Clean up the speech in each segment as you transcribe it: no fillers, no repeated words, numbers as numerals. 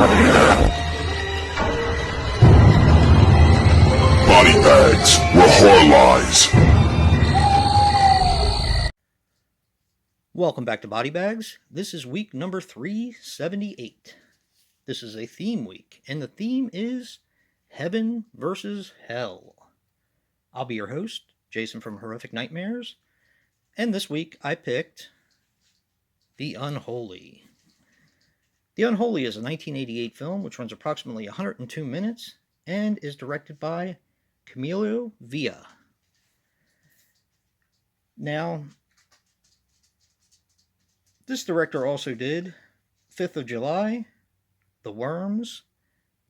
BodyBags, where horror lies. Welcome back to BodyBags. This is week number 378. This is a theme week, and the theme is Heaven versus Hell. I'll be your host, Jason from Horrific Nightmares, and this week I picked The Unholy. The Unholy is a 1988 film which runs approximately 102 minutes and is directed by Camilo Villa. Now, this director also did 5th of July, The Worms,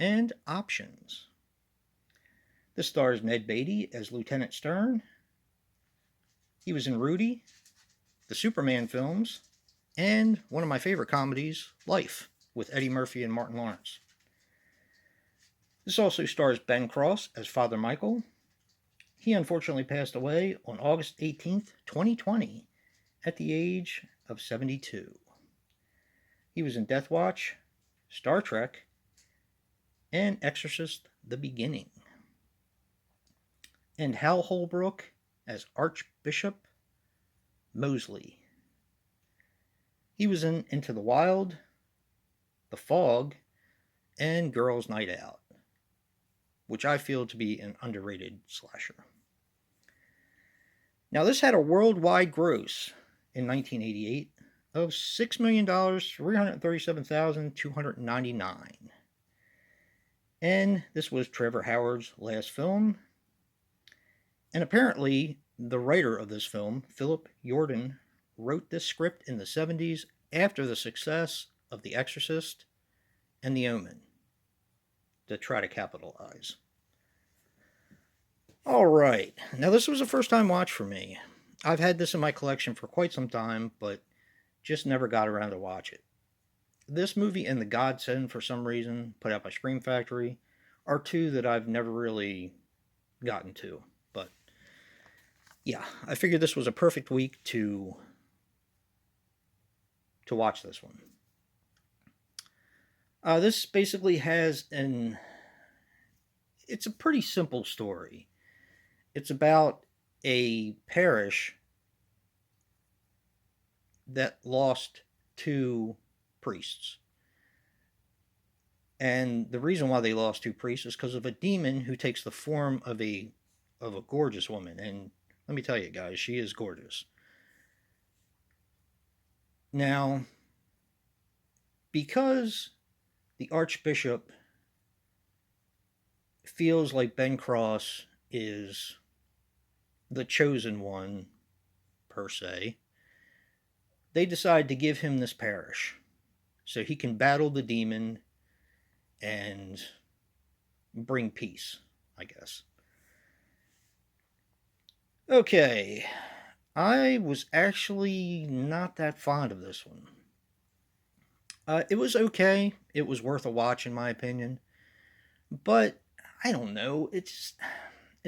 and Options. This stars Ned Beatty as Lieutenant Stern. He was in Rudy, the Superman films, and one of my favorite comedies, Life, with Eddie Murphy and Martin Lawrence. This also stars Ben Cross as Father Michael. He unfortunately passed away on August 18th, 2020, at the age of 72. He was in Death Watch, Star Trek, and Exorcist: The Beginning. And Hal Holbrook as Archbishop Mosley. He was in Into the Wild, The Fog, and Girls' Night Out, which I feel to be an underrated slasher. Now, this had a worldwide gross in 1988 of $6,337,299. And this was Trevor Howard's last film. And apparently, the writer of this film, Philip Jordan, wrote this script in the 70s after the success of The Exorcist and The Omen to try to capitalize. Alright, now this was a first time watch for me. I've had this in my collection for quite some time, but just never got around to watch it. This movie and The Godsend, for some reason, put out by Scream Factory, are two that I've never really gotten to. But yeah, I figured this was a perfect week to watch this one. This basically has it's a pretty simple story. It's about a parish that lost 2 priests. And the reason why they lost 2 priests is because of a demon who takes the form of a gorgeous woman. And let me tell you guys, she is gorgeous. Now, because the Archbishop feels like Ben Cross is the chosen one, per se, they decide to give him this parish so he can battle the demon and bring peace, I guess. Okay, I was actually not that fond of this one. It was okay. It was worth a watch, in my opinion. But, I don't know, it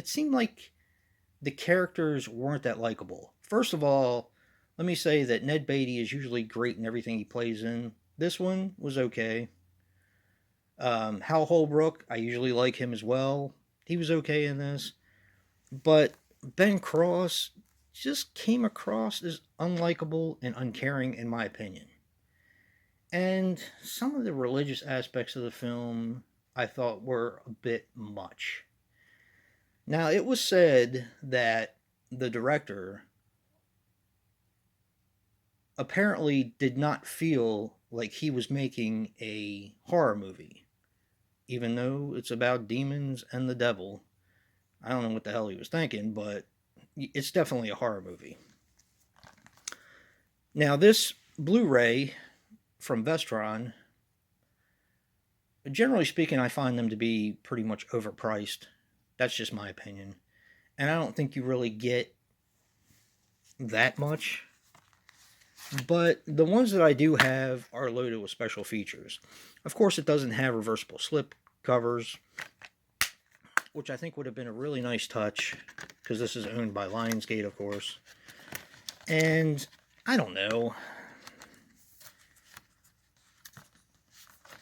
seemed like the characters weren't that likable. First of all, let me say that Ned Beatty is usually great in everything he plays in. This one was okay. Hal Holbrook, I usually like him as well. He was okay in this. But Ben Cross just came across as unlikable and uncaring, in my opinion. And some of the religious aspects of the film I thought were a bit much. Now, it was said that the director apparently did not feel like he was making a horror movie, even though it's about demons and the devil. I don't know what the hell he was thinking, but it's definitely a horror movie. Now, this Blu-ray from Vestron, generally speaking, I find them to be pretty much overpriced. That's just my opinion. And I don't think you really get that much. But the ones that I do have are loaded with special features. Of course, it doesn't have reversible slip covers, which I think would have been a really nice touch, because this is owned by Lionsgate, of course. And I don't know.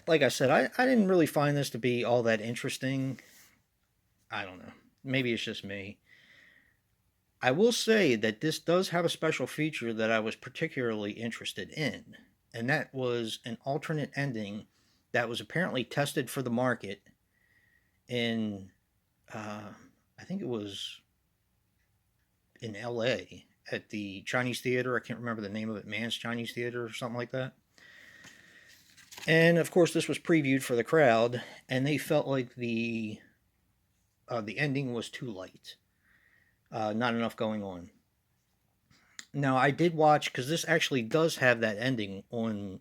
like I said, I didn't really find this to be all that interesting. I don't know. Maybe it's just me. I will say that this does have a special feature that I was particularly interested in, and that was an alternate ending that was apparently tested for the market in, uh, I think it was in LA at the Chinese Theater. I can't remember the name of it, Man's Chinese Theater or something like that. And of course, this was previewed for the crowd, and they felt like the ending was too light, not enough going on. Now, I did watch because this actually does have that ending on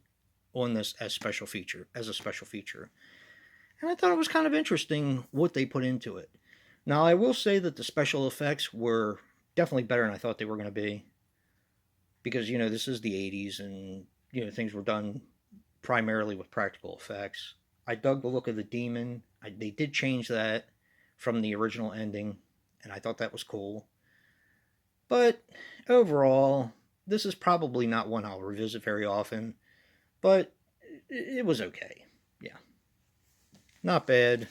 this as a special feature, and I thought it was kind of interesting what they put into it. Now, I will say that the special effects were definitely better than I thought they were going to be, because this is the '80s, and things were done primarily with practical effects. I dug the look of the demon. They did change that from the original ending, and I thought that was cool. But overall, this is probably not one I'll revisit very often, but it was okay. Yeah, not bad.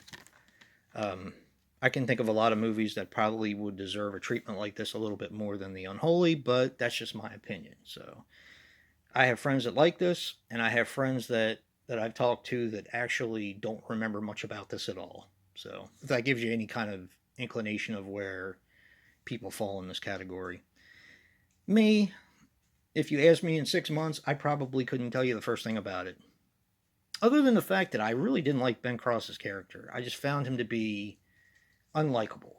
Um, I can think of a lot of movies that probably would deserve a treatment like this a little bit more than The Unholy, but that's just my opinion. So I have friends that like this, and I have friends that I've talked to that actually don't remember much about this at all. So if that gives you any kind of inclination of where people fall in this category. Me, if you asked me in 6 months, I probably couldn't tell you the first thing about it. Other than the fact that I really didn't like Ben Cross's character. I just found him to be unlikable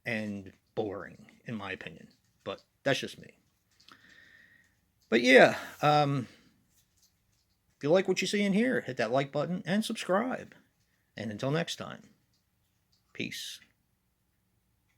and boring, in my opinion. But that's just me. But yeah, if you like what you see in here, hit that like button and subscribe. And until next time, peace.